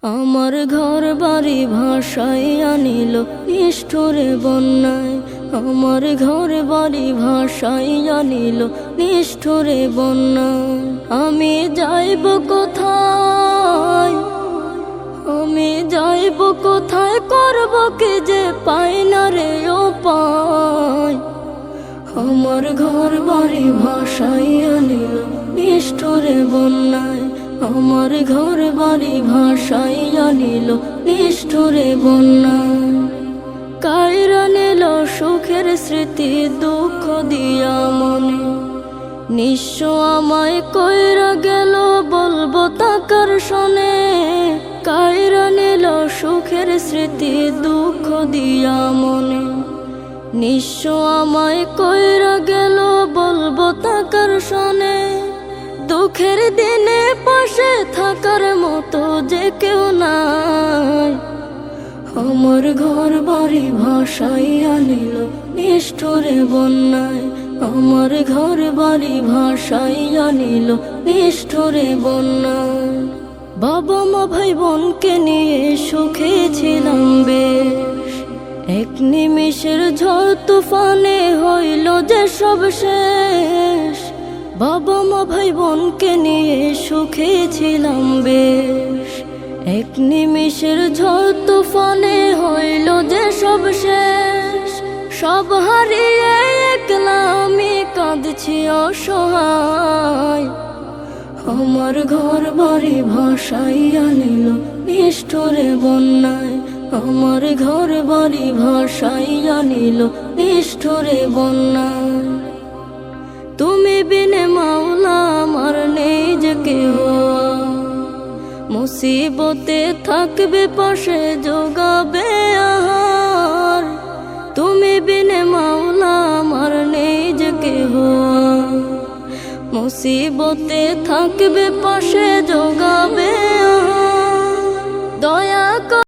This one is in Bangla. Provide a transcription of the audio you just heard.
আমার ঘর বাড়ি ভাসাইয়া নিল নিষ্ঠুরে বন্যায়। আমার ঘর বাড়ি ভাসাইয়া নিল নিষ্ঠুরে বন্যায়। আমি যাইব কোথায়, আমি যাইব কোথায়, করব কি যে পাই না রে উপায়। আমার ঘর বাড়ি ভাসাইয়া নিল নিষ্ঠুরে বন্যায়। আমার ঘর বাড়ি ভাসাইয়া নিল নিষ্ঠুরে বন্যায়। কাইরা নিল সুখের স্মৃতি দুঃখ দিয়া মনে, নিঃস্ব আমায় কইরা গেল বলবো তাকার শোনে। কাইরা নিল সুখের স্মৃতি দুঃখ দিয়া মনে, নিঃস্ব আমায় কইরা গেল বলবো তাকার শোনে। দুঃখের দিনে পাশে থাকার মতো যে কেউ নাই। আমার ঘর বাড়ি ভাসাইয়া নিল নিষ্ঠুরে বন্যায়। আমার ঘর বাড়ি ভাসাইয়া নিল নিষ্ঠুরে বন্যায়। বাবা মা ভাই বোনকে নিয়ে সুখে ছিলাম বেশ, এক নিমিষের ঝড় তুফানে হইল যে সব শেষ। বাবা মা ভাই বোনকে নিয়ে সুখে ছিলাম বেশ, এক নিমিষের ঝড় তুফানে হইল যে সব শেষ। সব হারিয়ে একলা আমি কাঁদছি অসহায়। আমার ঘর বাড়ি ভাসাইয়া নিল নিষ্ঠুরে বন্যায়। আমার ঘর বাড়ি ভাসাইয়া নিল নিষ্ঠুরে বন্যায়। তুমি বিনে মাওলা আমার নেই যে কেহ, মুসিবতে থাকবে পাশে যোগাবে আহার। তুমি বিনে মাওলা আমার নেই যে কেহ, মুসিবতে থাকবে পাশে যোগাবে আহার।